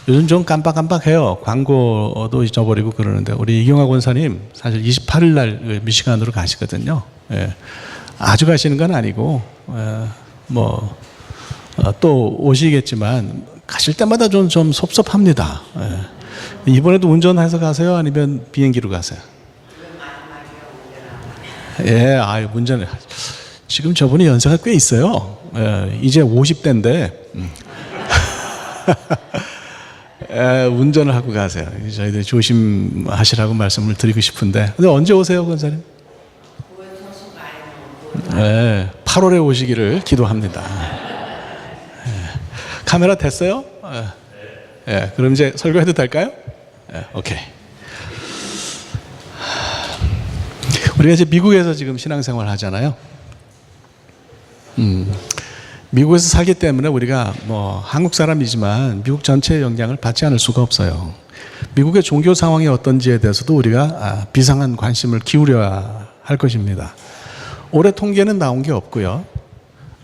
요즘 좀 깜빡깜빡해요. 광고도 잊어버리고 그러는데 우리 이경화 권사님 사실 28일 날 미시간으로 가시거든요. 예. 아주 가시는 건 아니고 또 오시겠지만 가실 때마다 좀 섭섭합니다. 예. 이번에도 운전해서 가세요? 아니면 비행기로 가세요? 예, 운전을 지금 저분이 연세가 꽤 있어요. 예, 이제 50대인데 운전을 하고 가세요. 저희들 조심하시라고 말씀을 드리고 싶은데. 근데 언제 오세요, 권사님? 8월에 오시기를 기도합니다. 카메라 됐어요? 그럼 이제 설교해도 될까요? 오케이. 우리가 이제 미국에서 지금 신앙생활 하잖아요. 미국에서 살기 때문에 우리가 한국 사람이지만 미국 전체의 영향을 받지 않을 수가 없어요. 미국의 종교 상황이 어떤지에 대해서도 우리가 비상한 관심을 기울여야 할 것입니다. 올해 통계는 나온 게 없고요.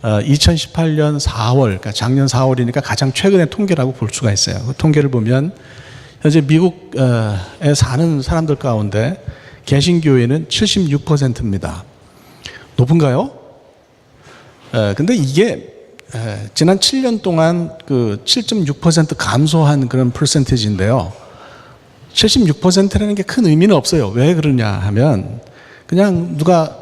2018년 4월, 그러니까 작년 4월이니까 가장 최근의 통계라고 볼 수가 있어요. 그 통계를 보면 현재 미국에 사는 사람들 가운데 개신교회는 76%입니다. 높은가요? 근데 이게 지난 7년 동안 그 7.6% 감소한 그런 퍼센티지인데요. 76%라는 게 큰 의미는 없어요. 왜 그러냐 하면 그냥 누가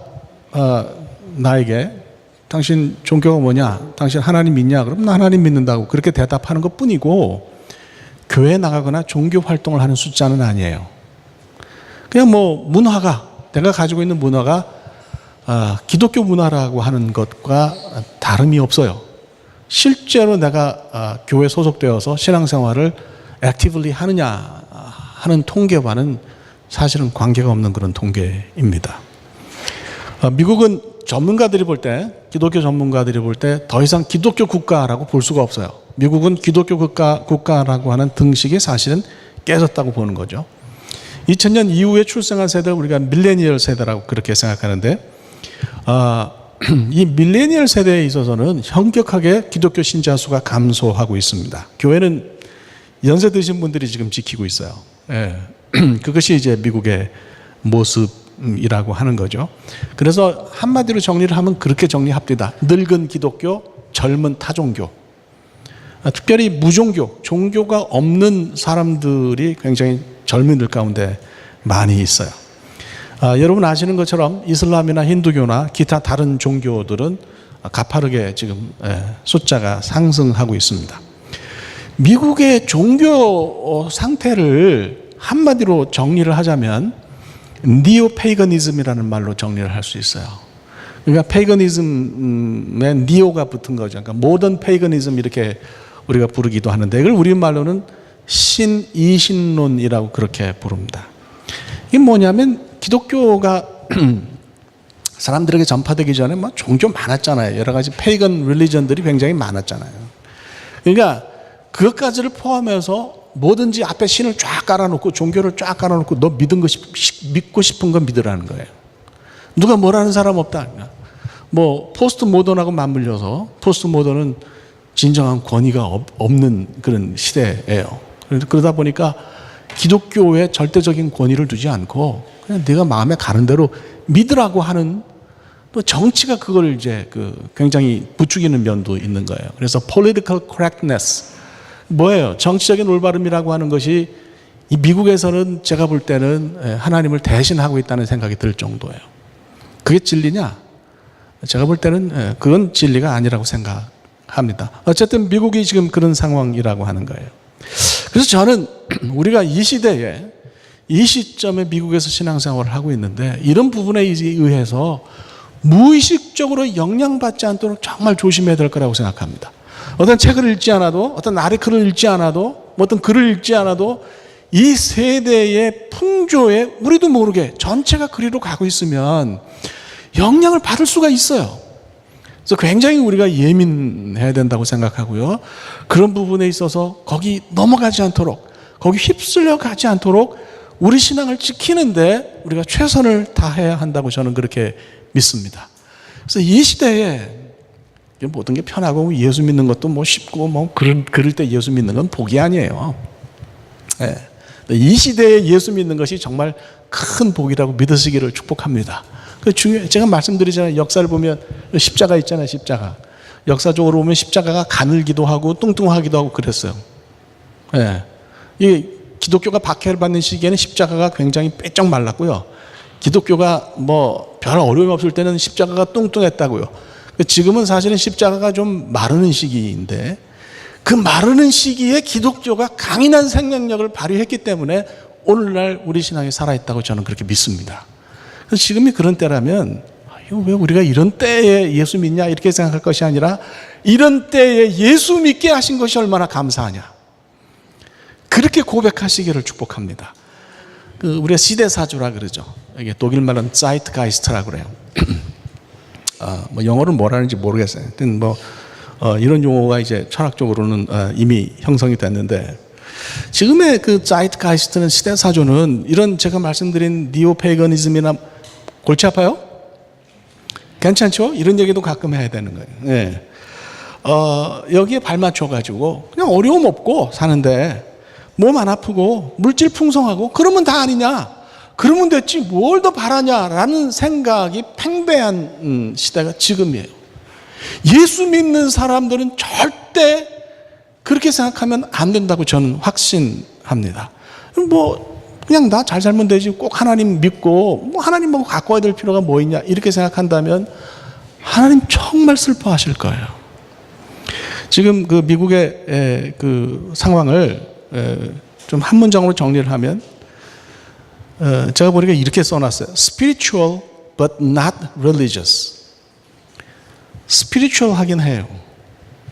나에게 당신 종교가 뭐냐? 당신 하나님 믿냐? 그럼 나 하나님 믿는다고 그렇게 대답하는 것 뿐이고 교회에 나가거나 종교 활동을 하는 숫자는 아니에요. 그냥 문화가 내가 가지고 있는 문화가 기독교 문화라고 하는 것과 다름이 없어요. 실제로 내가 교회 소속되어서 신앙생활을 액티브리 하느냐 하는 통계와는 사실은 관계가 없는 그런 통계입니다. 미국은 전문가들이 볼 때, 기독교 전문가들이 볼 때 더 이상 기독교 국가라고 볼 수가 없어요. 미국은 기독교 국가라고 하는 등식이 사실은 깨졌다고 보는 거죠. 2000년 이후에 출생한 세대를 우리가 밀레니얼 세대라고 그렇게 생각하는데 이 밀레니얼 세대에 있어서는 현격하게 기독교 신자 수가 감소하고 있습니다. 교회는 연세 드신 분들이 지금 지키고 있어요. 그것이 이제 미국의 모습이라고 하는 거죠. 그래서 한마디로 정리를 하면 그렇게 정리합니다. 늙은 기독교, 젊은 타종교. 특별히 무종교, 종교가 없는 사람들이 굉장히 젊은이들 가운데 많이 있어요. 여러분 아시는 것처럼 이슬람이나 힌두교나 기타 다른 종교들은 가파르게 지금 숫자가 상승하고 있습니다. 미국의 종교 상태를 한마디로 정리를 하자면 니오 페이거니즘이라는 말로 정리를 할 수 있어요. 그러니까 페이거니즘에 니오가 붙은 거죠. 그러니까 모던 페이거니즘 이렇게 우리가 부르기도 하는데 이걸 우리말로는 신이신론이라고 그렇게 부릅니다. 이게 뭐냐면 기독교가 사람들에게 전파되기 전에 종교 많았잖아요. 여러 가지 페이건 릴리전들이 굉장히 많았잖아요. 그러니까 그것까지를 포함해서 뭐든지 앞에 신을 쫙 깔아놓고 종교를 쫙 깔아놓고 너 믿고 싶은 건 믿으라는 거예요. 누가 뭐라는 사람 없다. 포스트 모던하고 맞물려서 포스트 모던은 진정한 권위가 없는 그런 시대예요. 그러다 보니까 기독교에 절대적인 권위를 두지 않고 그냥 네가 마음에 가는 대로 믿으라고 하는 또 정치가 그걸 이제 굉장히 부추기는 면도 있는 거예요. 그래서 political correctness 뭐예요? 정치적인 올바름이라고 하는 것이 이 미국에서는 제가 볼 때는 하나님을 대신하고 있다는 생각이 들 정도예요. 그게 진리냐? 제가 볼 때는 그건 진리가 아니라고 생각합니다. 어쨌든 미국이 지금 그런 상황이라고 하는 거예요. 그래서 저는 우리가 이 시대에 이 시점에 미국에서 신앙생활을 하고 있는데 이런 부분에 의해서 무의식적으로 영향받지 않도록 정말 조심해야 될 거라고 생각합니다. 어떤 책을 읽지 않아도 어떤 아리클을 읽지 않아도 어떤 글을 읽지 않아도 이 세대의 풍조에 우리도 모르게 전체가 그리로 가고 있으면 영향을 받을 수가 있어요. 그래서 굉장히 우리가 예민해야 된다고 생각하고요. 그런 부분에 있어서 거기 넘어가지 않도록 거기 휩쓸려 가지 않도록 우리 신앙을 지키는데 우리가 최선을 다해야 한다고 저는 그렇게 믿습니다. 그래서 이 시대에 모든 게 편하고 예수 믿는 것도 쉽고 그럴 때 예수 믿는 건 복이 아니에요. 예. 이 시대에 예수 믿는 것이 정말 큰 복이라고 믿으시기를 축복합니다. 제가 말씀드리잖아요. 역사를 보면 십자가 있잖아요. 십자가. 역사적으로 보면 십자가가 가늘기도 하고 뚱뚱하기도 하고 그랬어요. 예. 이 기독교가 박해를 받는 시기에는 십자가가 굉장히 빼쩍 말랐고요. 기독교가 뭐 별 어려움이 없을 때는 십자가가 뚱뚱했다고요. 지금은 사실은 십자가가 좀 마르는 시기인데 그 마르는 시기에 기독교가 강인한 생명력을 발휘했기 때문에 오늘날 우리 신앙이 살아있다고 저는 그렇게 믿습니다. 그래서 지금이 그런 때라면 왜 우리가 이런 때에 예수 믿냐 이렇게 생각할 것이 아니라 이런 때에 예수 믿게 하신 것이 얼마나 감사하냐 그렇게 고백하시기를 축복합니다. 우리가 시대사주라 그러죠. 이게 독일 말은 Zeitgeist라고 그래요. 뭐 영어로는 뭐라는지 모르겠어요. 이런 용어가 이제 철학적으로는 이미 형성이 됐는데 지금의 그 Zeitgeist는 시대사주는 이런 제가 말씀드린 니오페이거니즘이나 골치 아파요? 괜찮죠? 이런 얘기도 가끔 해야 되는 거예요. 네. 여기에 발맞춰가지고 그냥 어려움 없고 사는데 몸 안 아프고 물질 풍성하고 그러면 다 아니냐? 그러면 됐지 뭘 더 바라냐라는 생각이 팽배한 시대가 지금이에요. 예수 믿는 사람들은 절대 그렇게 생각하면 안 된다고 저는 확신합니다. 그냥 나 잘 살면 되지 꼭 하나님 믿고 하나님 보고 갖고 와야 될 필요가 뭐 있냐 이렇게 생각한다면 하나님 정말 슬퍼하실 거예요. 지금 그 미국의 그 상황을 좀 한 문장으로 정리를 하면 제가 보니까 이렇게 써놨어요. Spiritual but not religious. 스피리추얼 하긴 해요.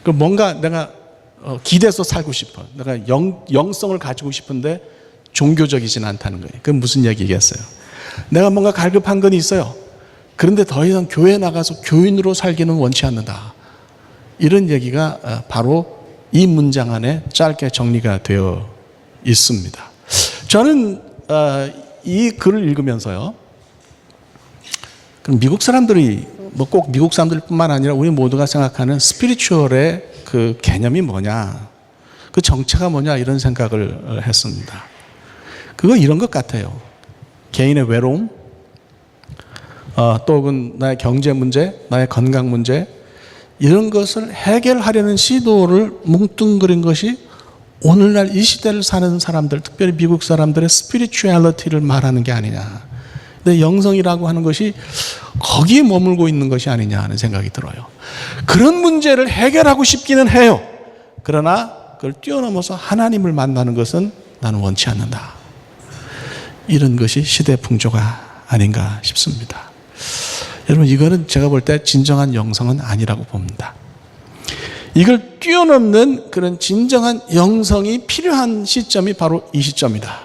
뭔가 내가 기대서 살고 싶어. 내가 영성을 가지고 싶은데 종교적이진 않다는 거예요. 그건 무슨 얘기겠어요? 내가 뭔가 갈급한 건 있어요. 그런데 더 이상 교회에 나가서 교인으로 살기는 원치 않는다. 이런 얘기가 바로 이 문장 안에 짧게 정리가 되어 있습니다. 저는 이 글을 읽으면서요. 그럼 미국 사람들이 꼭 미국 사람들뿐만 아니라 우리 모두가 생각하는 스피리추얼의 그 개념이 뭐냐, 그 정체가 뭐냐 이런 생각을 했습니다. 그거 이런 것 같아요. 개인의 외로움, 또 혹은 나의 경제 문제, 나의 건강 문제 이런 것을 해결하려는 시도를 뭉뚱그린 것이 오늘날 이 시대를 사는 사람들, 특별히 미국 사람들의 스피리추얼리티를 말하는 게 아니냐. 근데 영성이라고 하는 것이 거기에 머물고 있는 것이 아니냐 하는 생각이 들어요. 그런 문제를 해결하고 싶기는 해요. 그러나 그걸 뛰어넘어서 하나님을 만나는 것은 나는 원치 않는다. 이런 것이 시대 풍조가 아닌가 싶습니다. 여러분, 이거는 제가 볼 때 진정한 영성은 아니라고 봅니다. 이걸 뛰어넘는 그런 진정한 영성이 필요한 시점이 바로 이 시점이다.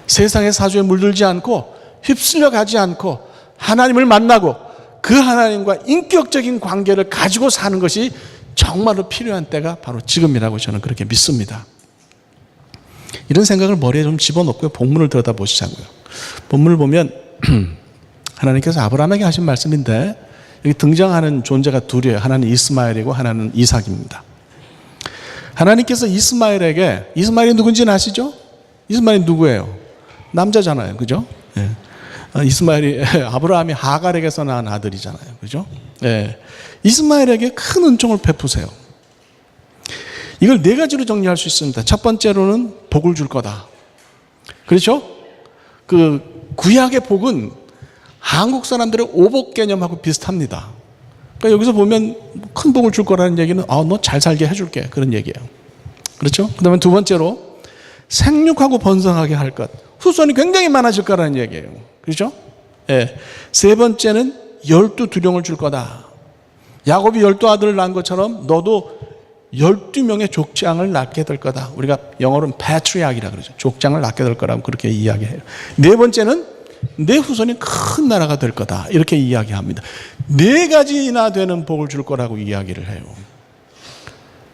세상의 사주에 물들지 않고 휩쓸려 가지 않고 하나님을 만나고 그 하나님과 인격적인 관계를 가지고 사는 것이 정말로 필요한 때가 바로 지금이라고 저는 그렇게 믿습니다. 이런 생각을 머리에 좀 집어넣고요. 본문을 들여다보시자고요. 본문을 보면 하나님께서 아브라함에게 하신 말씀인데 여기 등장하는 존재가 둘이에요. 하나는 이스마엘이고 하나는 이삭입니다. 하나님께서 이스마엘이 누군지는 아시죠? 이스마엘이 누구예요? 남자잖아요. 그죠? 예. 이스마엘이 아브라함이 하갈에게서 낳은 아들이잖아요. 그죠? 예. 이스마엘에게 큰 은총을 베푸세요. 이걸 네 가지로 정리할 수 있습니다. 첫 번째로는 복을 줄 거다. 그렇죠? 그 구약의 복은 한국 사람들의 오복 개념하고 비슷합니다. 그러니까 여기서 보면 큰 복을 줄 거라는 얘기는 너 잘 살게 해줄게 그런 얘기예요. 그렇죠? 그 다음에 두 번째로 생육하고 번성하게 할 것, 후손이 굉장히 많아질 거라는 얘기예요. 그렇죠? 예. 세 번째는 12두령을 줄 거다. 야곱이 12아들을 낳은 것처럼 너도 12명의 족장을 낳게 될 거다. 우리가 영어로는 patriarch이라고 그러죠. 족장을 낳게 될 거라고 그렇게 이야기해요. 네 번째는 내 후손이 큰 나라가 될 거다. 이렇게 이야기합니다. 네 가지나 되는 복을 줄 거라고 이야기를 해요.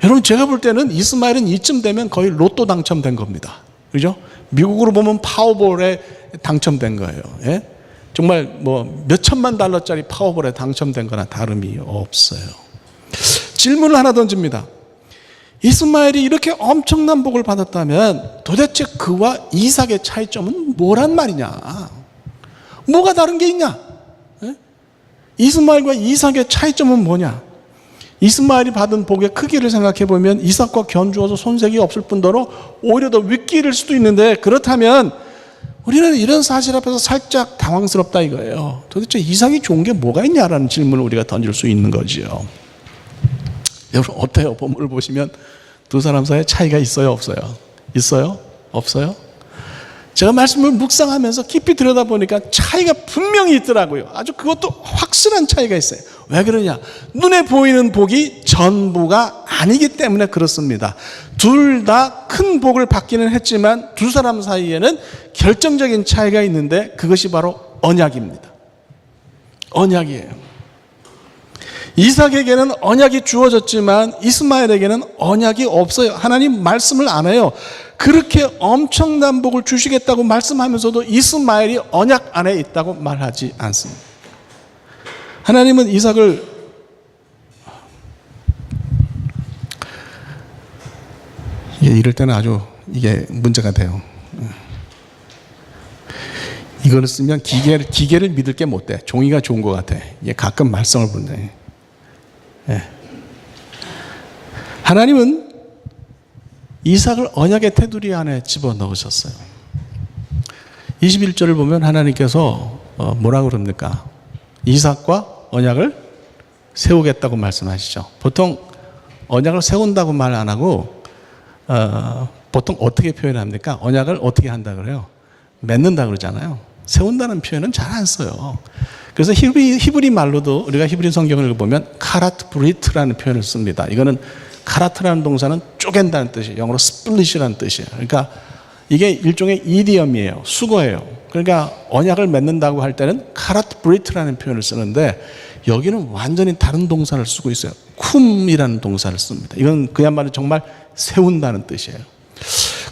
여러분, 제가 볼 때는 이스마엘은 이쯤 되면 거의 로또 당첨된 겁니다. 그죠? 미국으로 보면 파워볼에 당첨된 거예요. 예? 정말 뭐 몇천만 달러짜리 파워볼에 당첨된 거나 다름이 없어요. 질문을 하나 던집니다. 이스마엘이 이렇게 엄청난 복을 받았다면 도대체 그와 이삭의 차이점은 뭐란 말이냐? 뭐가 다른 게 있냐? 이스마엘과 이삭의 차이점은 뭐냐? 이스마엘이 받은 복의 크기를 생각해 보면 이삭과 견주어서 손색이 없을 뿐더러 오히려 더 윗길일 수도 있는데, 그렇다면 우리는 이런 사실 앞에서 살짝 당황스럽다 이거예요. 도대체 이삭이 좋은 게 뭐가 있냐라는 질문을 우리가 던질 수 있는 거지요. 여러분 어때요? 본문을 보시면 두 사람 사이에 차이가 있어요, 없어요? 있어요? 없어요? 제가 말씀을 묵상하면서 깊이 들여다보니까 차이가 분명히 있더라고요. 아주 그것도 확실한 차이가 있어요. 왜 그러냐? 눈에 보이는 복이 전부가 아니기 때문에 그렇습니다. 둘 다 큰 복을 받기는 했지만 두 사람 사이에는 결정적인 차이가 있는데 그것이 바로 언약입니다. 언약이에요. 이삭에게는 언약이 주어졌지만 이스마엘에게는 언약이 없어요. 하나님 말씀을 안 해요. 그렇게 엄청난 복을 주시겠다고 말씀하면서도 이스마엘이 언약 안에 있다고 말하지 않습니다. 하나님은 이삭을 이럴 때는 아주 이게 문제가 돼요. 이거를 쓰면 기계를 믿을 게 못 돼. 종이가 좋은 것 같아. 이게 가끔 말썽을 부른대. 하나님은 이삭을 언약의 테두리 안에 집어넣으셨어요. 21절을 보면 하나님께서 뭐라고 그럽니까? 이삭과 언약을 세우겠다고 말씀하시죠. 보통 언약을 세운다고 말 안 하고 보통 어떻게 표현합니까? 언약을 어떻게 한다 그래요? 맺는다 그러잖아요. 세운다는 표현은 잘 안 써요. 그래서 히브리 말로도 우리가 히브리 성경을 보면 카라트 브리트라는 표현을 씁니다. 이거는 카라트라는 동사는 쪼갠다는 뜻이에요. 영어로 스플릿이라는 뜻이에요. 그러니까 이게 일종의 이디엄이에요. 수거예요. 그러니까 언약을 맺는다고 할 때는 카라트 브리트라는 표현을 쓰는데 여기는 완전히 다른 동사를 쓰고 있어요. 쿰이라는 동사를 씁니다. 이건 그야말로 정말 세운다는 뜻이에요.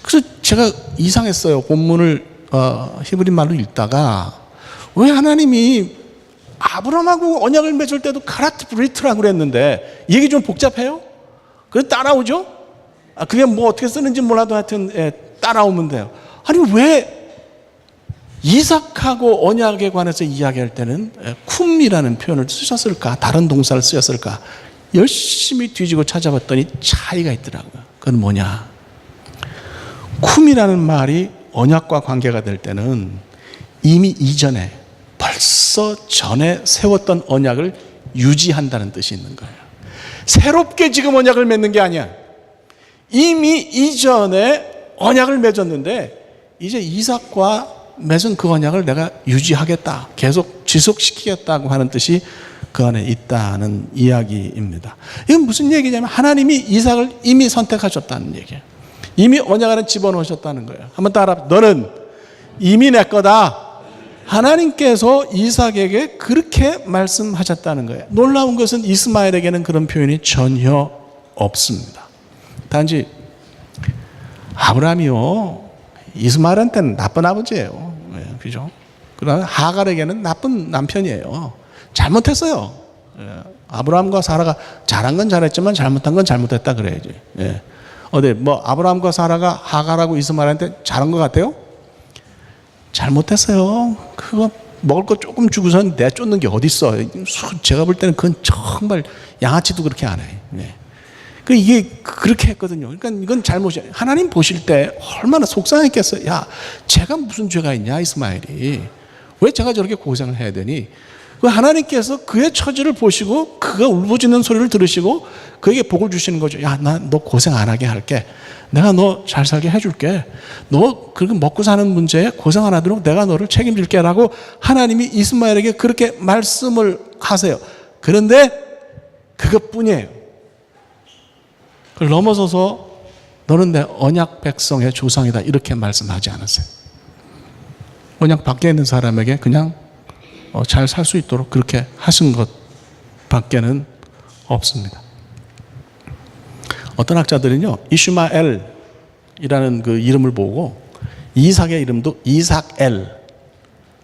그래서 제가 이상했어요. 본문을 히브리 말로 읽다가 왜 하나님이 아브라함하고 언약을 맺을 때도 카라트 브리트라고 그랬는데 얘기 좀 복잡해요? 그래서 따라오죠? 그게 뭐 어떻게 쓰는지 몰라도 하여튼 따라오면 돼요. 아니 왜 이삭하고 언약에 관해서 이야기할 때는 쿰이라는 표현을 쓰셨을까? 다른 동사를 쓰셨을까? 열심히 뒤지고 찾아봤더니 차이가 있더라고요. 그건 뭐냐? 쿰이라는 말이 언약과 관계가 될 때는 이미 이전에 벌써 전에 세웠던 언약을 유지한다는 뜻이 있는 거예요. 새롭게 지금 언약을 맺는 게 아니야. 이미 이전에 언약을 맺었는데 이제 이삭과 맺은 그 언약을 내가 유지하겠다, 계속 지속시키겠다고 하는 뜻이 그 안에 있다는 이야기입니다. 이건 무슨 얘기냐면 하나님이 이삭을 이미 선택하셨다는 얘기예요. 이미 언약 안에 집어넣으셨다는 거예요. 한번 따라, 너는 이미 내 거다. 하나님께서 이삭에게 그렇게 말씀하셨다는 거예요. 놀라운 것은 이스마엘에게는 그런 표현이 전혀 없습니다. 단지 아브라함이요, 이스마엘한테는 나쁜 아버지예요. 그죠? 그러나 하갈에게는 나쁜 남편이에요. 잘못했어요. 아브라함과 사라가 잘한 건 잘했지만 잘못한 건 잘못했다 그래야지. 어디 뭐 아브라함과 사라가 하갈하고 이스마엘한테 잘한 것 같아요? 잘못했어요. 그거 먹을 거 조금 주고선 내쫓는 게 어딨어. 제가 볼 때는 그건 정말 양아치도 그렇게 안 해. 이게 그렇게 했거든요. 그러니까 이건 잘못이에요. 하나님 보실 때 얼마나 속상했겠어요. 야, 제가 무슨 죄가 있냐, 이스마엘이. 왜 제가 저렇게 고생을 해야 되니? 하나님께서 그의 처지를 보시고 그가 울부짖는 소리를 들으시고 그에게 복을 주시는 거죠. 야, 나 너 고생 안 하게 할게. 내가 너 잘 살게 해줄게. 너 그렇게 먹고 사는 문제에 고생 안 하도록 내가 너를 책임질게 라고 하나님이 이스마엘에게 그렇게 말씀을 하세요. 그런데 그것뿐이에요. 그걸 넘어서서 너는 내 언약 백성의 조상이다 이렇게 말씀하지 않았어요. 언약 밖에 있는 사람에게 그냥 잘 살 수 있도록 그렇게 하신 것 밖에는 없습니다. 어떤 학자들은요, 이슈마엘이라는 그 이름을 보고 이삭의 이름도 이삭엘,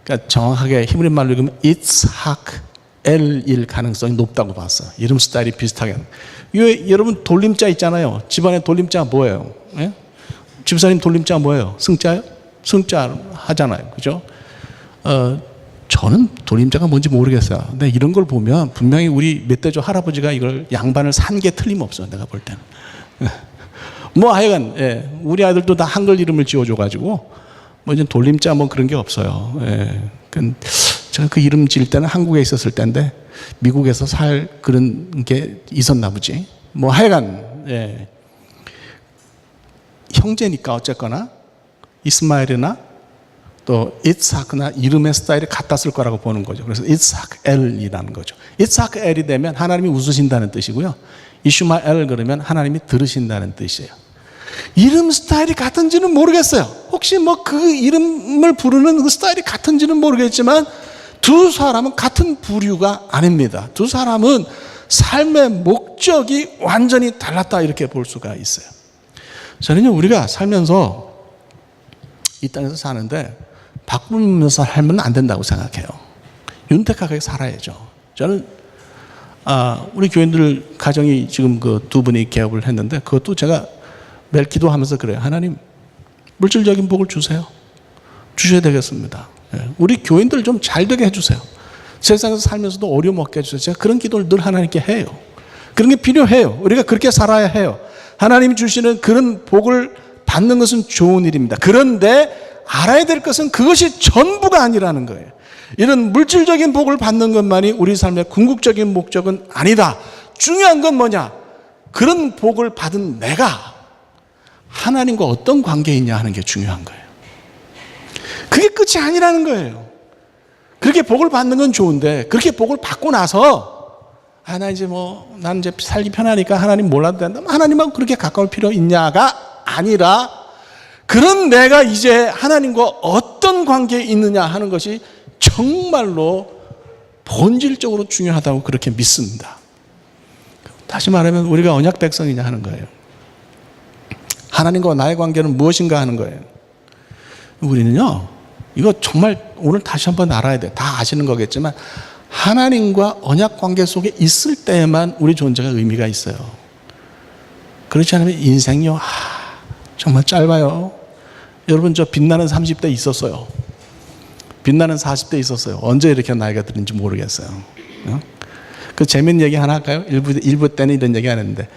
그러니까 정확하게 히브리 말로 읽으면 이츠하크 L일 가능성이 높다고 봤어요. 이름 스타일이 비슷하게. 여러분 돌림자 있잖아요. 집안에 돌림자 뭐예요? 예? 집사님 돌림자 뭐예요? 승자요? 승자 하잖아요. 그죠? 저는 돌림자가 뭔지 모르겠어요. 근데 이런 걸 보면 분명히 우리 멧돼지 할아버지가 이걸 양반을 산 게 틀림없어. 내가 볼 때는. 뭐 하여간 예, 우리 아들도 다 한글 이름을 지어줘가지고 뭐 이제 돌림자 뭐 그런 게 없어요. 예. 제가 그 이름 지을 때는 한국에 있었을 때인데 미국에서 살 그런 게 있었나 보지. 뭐 하여간 예. 형제니까 어쨌거나 이스마엘이나 또 이츠하크나 이름의 스타일이 같았을 거라고 보는 거죠. 그래서 이츠하크 엘이라는 거죠. 이츠하크 엘이 되면 하나님이 웃으신다는 뜻이고요. 이슈마엘 그러면 하나님이 들으신다는 뜻이에요. 이름 스타일이 같은지는 모르겠어요. 혹시 뭐 그 이름을 부르는 그 스타일이 같은지는 모르겠지만 두 사람은 같은 부류가 아닙니다. 두 사람은 삶의 목적이 완전히 달랐다 이렇게 볼 수가 있어요. 저는요, 우리가 살면서 이 땅에서 사는데 바꾸면서 살면 안 된다고 생각해요. 윤택하게 살아야죠. 저는 우리 교인들 가정이 지금 그 두 분이 개업을 했는데 그것도 제가 매일 기도하면서 그래요. 하나님 물질적인 복을 주세요. 주셔야 되겠습니다. 우리 교인들 좀 잘 되게 해주세요. 세상에서 살면서도 어려움 없게 해주세요. 제가 그런 기도를 늘 하나님께 해요. 그런 게 필요해요. 우리가 그렇게 살아야 해요. 하나님 주시는 그런 복을 받는 것은 좋은 일입니다. 그런데 알아야 될 것은 그것이 전부가 아니라는 거예요. 이런 물질적인 복을 받는 것만이 우리 삶의 궁극적인 목적은 아니다. 중요한 건 뭐냐? 그런 복을 받은 내가 하나님과 어떤 관계에 있냐 하는 게 중요한 거예요. 그게 끝이 아니라는 거예요. 그렇게 복을 받는 건 좋은데 그렇게 복을 받고 나서 나 이제 나는 이제 살기 편하니까 하나님 몰라도 된다. 하나님하고 그렇게 가까울 필요 있냐가 아니라 그런 내가 이제 하나님과 어떤 관계에 있느냐 하는 것이 정말로 본질적으로 중요하다고 그렇게 믿습니다. 다시 말하면 우리가 언약 백성이냐 하는 거예요. 하나님과 나의 관계는 무엇인가 하는 거예요. 우리는요, 이거 정말 오늘 다시 한번 알아야 돼요. 다 아시는 거겠지만 하나님과 언약 관계 속에 있을 때에만 우리 존재가 의미가 있어요. 그렇지 않으면 인생이요, 정말 짧아요. 여러분, 저 빛나는 30대 있었어요. 빛나는 40대 있었어요. 언제 이렇게 나이가 들은지 모르겠어요. 그 재밌는 얘기 하나 할까요? 일부 때는 이런 얘기 안 했는데,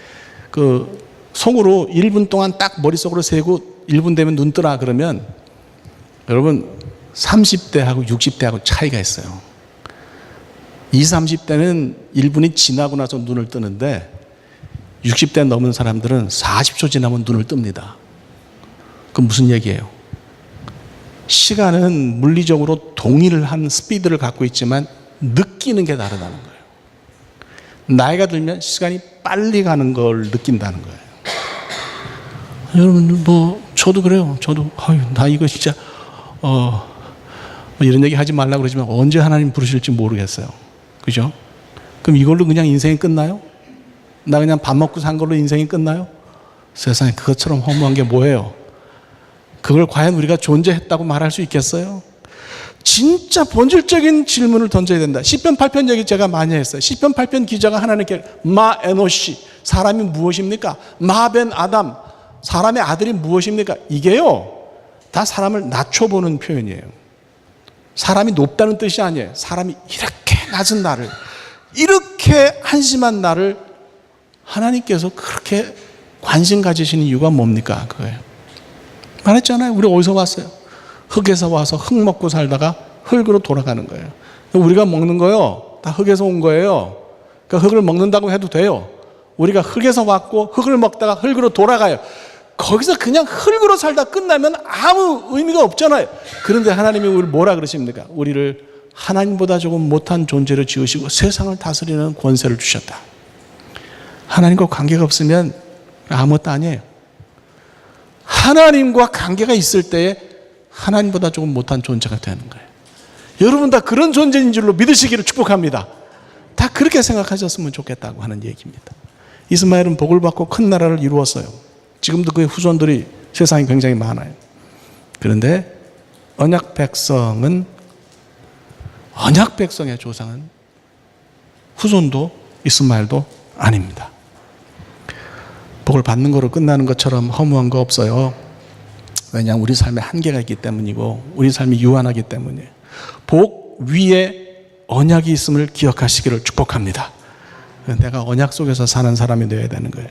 속으로 1분 동안 딱 머릿속으로 세고 1분 되면 눈 뜨라 그러면 여러분 30대하고 60대하고 차이가 있어요. 20, 30대는 1분이 지나고 나서 눈을 뜨는데 60대 넘은 사람들은 40초 지나면 눈을 뜹니다. 그건 무슨 얘기예요? 시간은 물리적으로 동일한 스피드를 갖고 있지만 느끼는 게 다르다는 거예요. 나이가 들면 시간이 빨리 가는 걸 느낀다는 거예요. 여러분, 저도 그래요. 저도, 나 이거 진짜, 이런 얘기 하지 말라고 그러지만 언제 하나님 부르실지 모르겠어요. 그죠? 그럼 이걸로 그냥 인생이 끝나요? 나 그냥 밥 먹고 산 걸로 인생이 끝나요? 세상에 그것처럼 허무한 게 뭐예요? 그걸 과연 우리가 존재했다고 말할 수 있겠어요? 진짜 본질적인 질문을 던져야 된다. 시편 8편 얘기 제가 많이 했어요. 시편 8편 기자가 하나님께 마 에노시, 사람이 무엇입니까? 마벤 아담, 사람의 아들이 무엇입니까? 이게요, 다 사람을 낮춰보는 표현이에요. 사람이 높다는 뜻이 아니에요. 사람이 이렇게 낮은 나를, 이렇게 한심한 나를 하나님께서 그렇게 관심 가지시는 이유가 뭡니까? 그거예요. 말했잖아요. 우리 어디서 왔어요? 흙에서 와서 흙 먹고 살다가 흙으로 돌아가는 거예요. 우리가 먹는 거요, 다 흙에서 온 거예요. 그러니까 흙을 먹는다고 해도 돼요. 우리가 흙에서 왔고 흙을 먹다가 흙으로 돌아가요. 거기서 그냥 흙으로 살다 끝나면 아무 의미가 없잖아요. 그런데 하나님이 우리를 뭐라 그러십니까? 우리를 하나님보다 조금 못한 존재로 지으시고 세상을 다스리는 권세를 주셨다. 하나님과 관계가 없으면 아무것도 아니에요. 하나님과 관계가 있을 때에 하나님보다 조금 못한 존재가 되는 거예요. 여러분 다 그런 존재인 줄로 믿으시기를 축복합니다. 다 그렇게 생각하셨으면 좋겠다고 하는 얘기입니다. 이스마엘은 복을 받고 큰 나라를 이루었어요. 지금도 그의 후손들이 세상에 굉장히 많아요. 그런데 언약 백성의 조상은 후손도 이스마엘도 아닙니다. 복을 받는 거로 끝나는 것처럼 허무한 거 없어요. 왜냐하면 우리 삶에 한계가 있기 때문이고 우리 삶이 유한하기 때문이에요. 복 위에 언약이 있음을 기억하시기를 축복합니다. 내가 언약 속에서 사는 사람이 되어야 되는 거예요.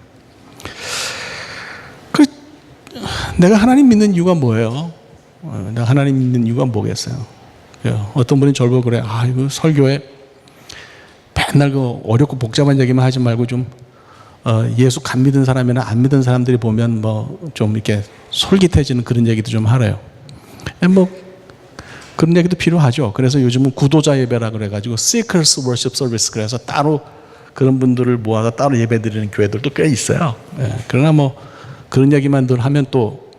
내가 하나님 믿는 이유가 뭐예요? 내가 하나님 믿는 이유가 뭐겠어요? 어떤 분이 저를 보고 그래. 이거 설교에 맨날 그 어렵고 복잡한 얘기만 하지 말고 좀 예수 안 믿은 사람이나 안 믿은 사람들이 보면 뭐 좀 이렇게 솔깃해지는 그런 얘기도 좀 하래요. 뭐 그런 얘기도 필요하죠. 그래서 요즘은 구도자 예배라 그래가지고 Seekers Worship Service 그래서 따로 그런 분들을 모아서 따로 예배 드리는 교회들도 꽤 있어요. 그러나 뭐 그런 얘기만 늘 하면 또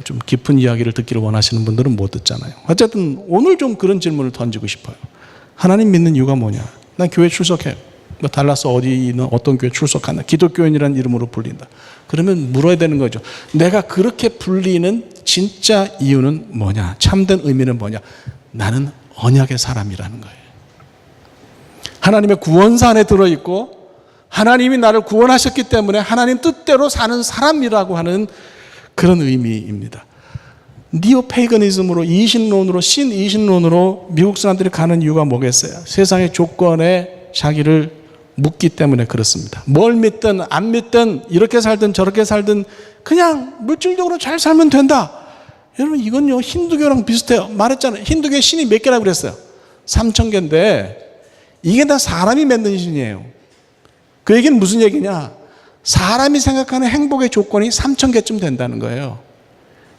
좀 깊은 이야기를 듣기를 원하시는 분들은 못 듣잖아요. 어쨌든 오늘 좀 그런 질문을 던지고 싶어요. 하나님 믿는 이유가 뭐냐? 난 교회 출석해요. 뭐 달라스 어디는 어떤 교회 출석한다. 기독교인이라는 이름으로 불린다. 그러면 물어야 되는 거죠. 내가 그렇게 불리는 진짜 이유는 뭐냐? 참된 의미는 뭐냐? 나는 언약의 사람이라는 거예요. 하나님의 구원사 안에 들어있고 하나님이 나를 구원하셨기 때문에 하나님 뜻대로 사는 사람이라고 하는 그런 의미입니다. 니오페이거니즘으로 이신론으로 신이신론으로 미국 사람들이 가는 이유가 뭐겠어요? 세상의 조건에 자기를 묻기 때문에 그렇습니다. 뭘 믿든 안 믿든 이렇게 살든 저렇게 살든 그냥 물질적으로 잘 살면 된다. 여러분 이건요 힌두교랑 비슷해요. 말했잖아요. 힌두교의 신이 몇 개라고 그랬어요? 3,000개인데 이게 다 사람이 만든 신이에요. 그 얘기는 무슨 얘기냐? 사람이 생각하는 행복의 조건이 3,000개쯤 된다는 거예요.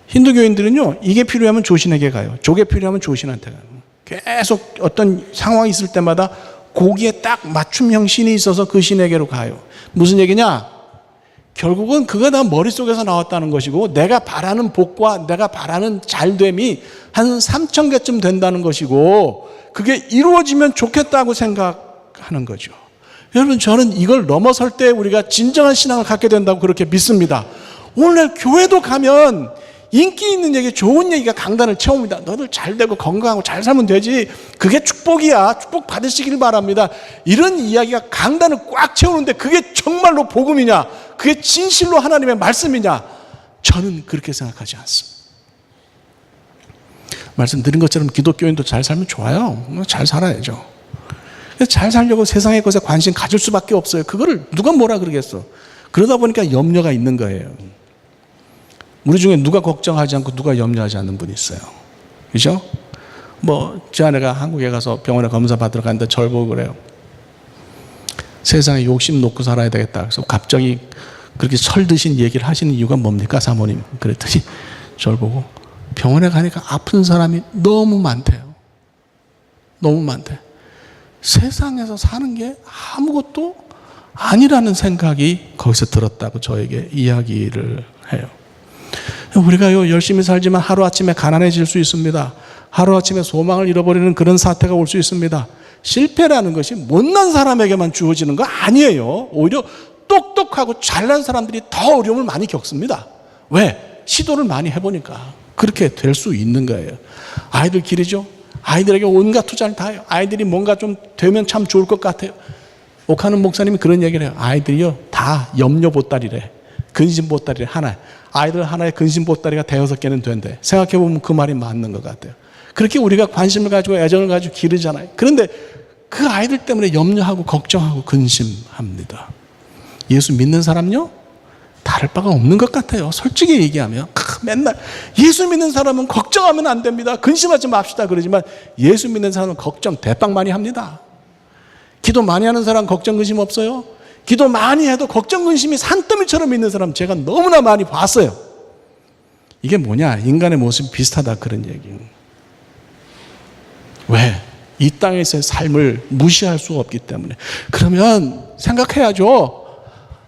힌두교인들은요 이게 필요하면 조신에게 가요. 저게 필요하면 조신한테 가요. 계속 어떤 상황이 있을 때마다 거기에 딱 맞춤형 신이 있어서 그 신에게로 가요. 무슨 얘기냐? 결국은 그가 다 머릿속에서 나왔다는 것이고 내가 바라는 복과 내가 바라는 잘됨이 한 3,000개쯤 된다는 것이고 그게 이루어지면 좋겠다고 생각하는 거죠. 여러분 저는 이걸 넘어설 때 우리가 진정한 신앙을 갖게 된다고 그렇게 믿습니다. 오늘날 교회도 가면 인기 있는 얘기, 좋은 얘기가 강단을 채웁니다. 너들 잘 되고 건강하고 잘 살면 되지. 그게 축복이야. 축복 받으시길 바랍니다. 이런 이야기가 강단을 꽉 채우는데 그게 정말로 복음이냐? 그게 진실로 하나님의 말씀이냐? 저는 그렇게 생각하지 않습니다. 말씀드린 것처럼 기독교인도 잘 살면 좋아요. 잘 살아야죠. 잘 살려고 세상의 것에 관심 가질 수밖에 없어요. 그거를 누가 뭐라 그러겠어. 그러다 보니까 염려가 있는 거예요. 우리 중에 누가 걱정하지 않고 누가 염려하지 않는 분이 있어요. 그죠? 제 아내가 한국에 가서 병원에 검사 받으러 갔는데 저를 보고 그래요. 세상에 욕심 놓고 살아야 되겠다. 그래서 갑자기 그렇게 철드신 얘기를 하시는 이유가 뭡니까, 사모님? 그랬더니 저를 보고 병원에 가니까 아픈 사람이 너무 많대요. 너무 많대. 세상에서 사는 게 아무것도 아니라는 생각이 거기서 들었다고 저에게 이야기를 해요. 우리가요 열심히 살지만 하루아침에 가난해질 수 있습니다. 하루아침에 소망을 잃어버리는 그런 사태가 올 수 있습니다. 실패라는 것이 못난 사람에게만 주어지는 거 아니에요. 오히려 똑똑하고 잘난 사람들이 더 어려움을 많이 겪습니다. 왜? 시도를 많이 해보니까 그렇게 될 수 있는 거예요. 아이들 길이죠. 아이들에게 온갖 투자를 다 해요. 아이들이 뭔가 좀 되면 참 좋을 것 같아요. 옥하는 목사님이 그런 얘기를 해요. 아이들이요 다 염려 보따리래. 근심 보따리래 하나. 아이들 하나의 근심 보따리가 5-6개는 된대. 생각해보면 그 말이 맞는 것 같아요. 그렇게 우리가 관심을 가지고 애정을 가지고 기르잖아요. 그런데 그 아이들 때문에 염려하고 걱정하고 근심합니다. 예수 믿는 사람요? 다를 바가 없는 것 같아요. 솔직히 얘기하면 맨날 예수 믿는 사람은 걱정하면 안 됩니다. 근심하지 맙시다 그러지만 예수 믿는 사람은 걱정 대빵 많이 합니다. 기도 많이 하는 사람 걱정 근심 없어요? 기도 많이 해도 걱정 근심이 산더미처럼 있는 사람 제가 너무나 많이 봤어요. 이게 뭐냐? 인간의 모습이 비슷하다 그런 얘기예요. 왜? 이 땅에서의 삶을 무시할 수 없기 때문에. 그러면 생각해야죠.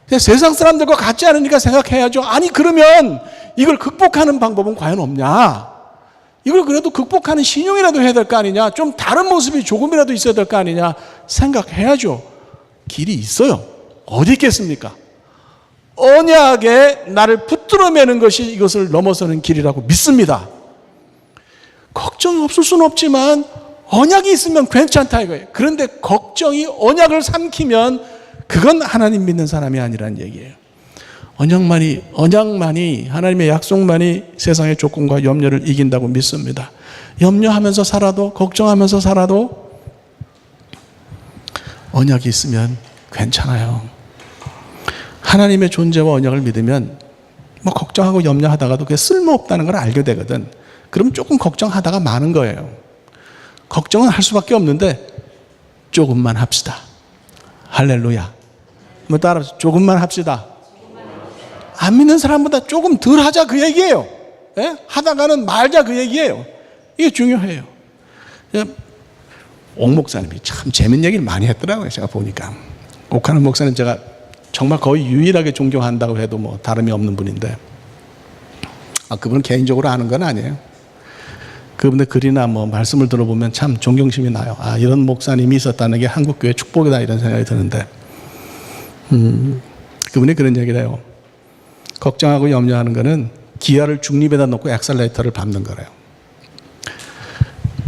그냥 세상 사람들과 같지 않으니까 생각해야죠. 아니 그러면 이걸 극복하는 방법은 과연 없냐? 이걸 그래도 극복하는 신용이라도 해야 될 거 아니냐? 좀 다른 모습이 조금이라도 있어야 될 거 아니냐? 생각해야죠. 길이 있어요. 어디 있겠습니까? 언약에 나를 붙들어 매는 것이 이것을 넘어서는 길이라고 믿습니다. 걱정이 없을 수는 없지만 언약이 있으면 괜찮다 이거예요. 그런데 걱정이 언약을 삼키면 그건 하나님 믿는 사람이 아니란 얘기예요. 언약만이 하나님의 약속만이 세상의 조건과 염려를 이긴다고 믿습니다. 염려하면서 살아도 걱정하면서 살아도 언약이 있으면 괜찮아요. 하나님의 존재와 언약을 믿으면 뭐 걱정하고 염려하다가도 그게 쓸모없다는 걸 알게 되거든. 그럼 조금 걱정하다가 마는 거예요. 걱정은 할 수밖에 없는데 조금만 합시다. 할렐루야. 뭐 따라서 조금만 합시다. 안 믿는 사람보다 조금 덜 하자 그 얘기예요. 예? 하다가는 말자 그 얘기예요. 이게 중요해요. 옥 목사님이 참 재밌는 얘기를 많이 했더라고요. 제가 보니까 옥하는 목사님 제가 정말 거의 유일하게 존경한다고 해도 뭐 다름이 없는 분인데 그분은 개인적으로 아는 건 아니에요. 그분의 글이나 뭐 말씀을 들어보면 참 존경심이 나요. 이런 목사님이 있었다는 게 한국교회 축복이다 이런 생각이 드는데 그분이 그런 얘기를 해요. 걱정하고 염려하는 거는 기아를 중립에다 놓고 엑셀레이터를 밟는 거래요.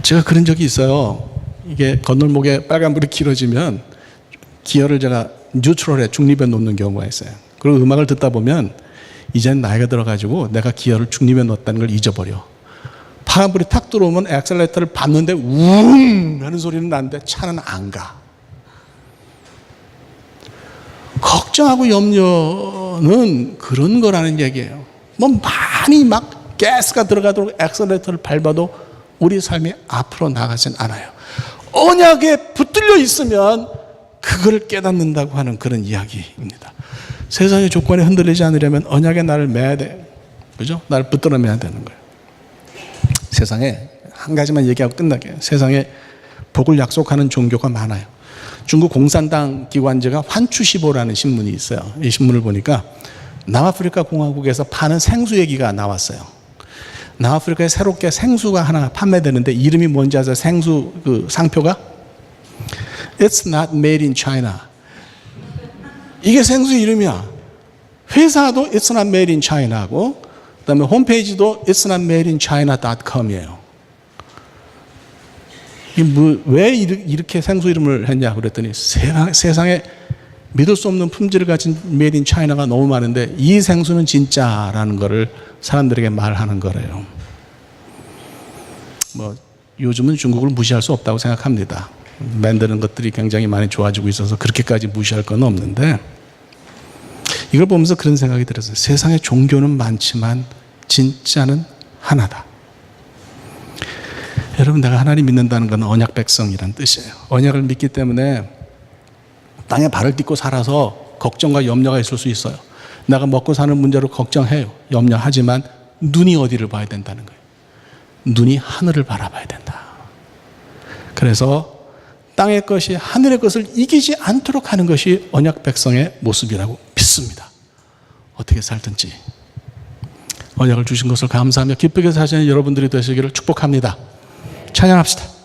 제가 그런 적이 있어요. 이게 건널목에 빨간불이 길어지면 기어를 제가 뉴트럴에 중립에 놓는 경우가 있어요. 그리고 음악을 듣다 보면 이제는 나이가 들어가지고 내가 기어를 중립에 놓았다는 걸 잊어버려. 파란불이 탁 들어오면 엑셀레이터를 밟는데 웅 하는 소리는 나는데 차는 안 가. 걱정하고 염려는 그런 거라는 얘기예요. 뭐 많이 막 가스가 들어가도록 엑셀레이터를 밟아도 우리 삶이 앞으로 나가진 않아요. 언약에 붙들려 있으면 그걸 깨닫는다고 하는 그런 이야기입니다. 세상의 조건에 흔들리지 않으려면 언약에 나를 매야 돼. 그죠? 나를 붙들어 매야 되는 거예요. 세상에 한 가지만 얘기하고 끝나게요. 세상에 복을 약속하는 종교가 많아요. 중국 공산당 기관지가 환추시보라는 신문이 있어요. 이 신문을 보니까 남아프리카 공화국에서 파는 생수 얘기가 나왔어요. 남아프리카에 새롭게 생수가 하나 판매되는데 이름이 뭔지 아세요? 생수 그 상표가? It's not made in China. 이게 생수 이름이야. 회사도 It's not made in China고 그다음에 홈페이지도 It's not made in China.com이에요. 왜 이렇게 생수 이름을 했냐 그랬더니 세상에 믿을 수 없는 품질을 가진 메이드 인 차이나가 너무 많은데 이 생수는 진짜라는 거를 사람들에게 말하는 거래요. 뭐 요즘은 중국을 무시할 수 없다고 생각합니다. 만드는 것들이 굉장히 많이 좋아지고 있어서 그렇게까지 무시할 건 없는데 이걸 보면서 그런 생각이 들었어요. 세상에 종교는 많지만 진짜는 하나다. 여러분, 내가 하나님 믿는다는 건 언약 백성이란 뜻이에요. 언약을 믿기 때문에 땅에 발을 딛고 살아서 걱정과 염려가 있을 수 있어요. 내가 먹고 사는 문제로 걱정해요. 염려하지만 눈이 어디를 봐야 된다는 거예요. 눈이 하늘을 바라봐야 된다. 그래서 땅의 것이 하늘의 것을 이기지 않도록 하는 것이 언약 백성의 모습이라고 믿습니다. 어떻게 살든지 언약을 주신 것을 감사하며 기쁘게 사시는 여러분들이 되시기를 축복합니다. 찬양합시다.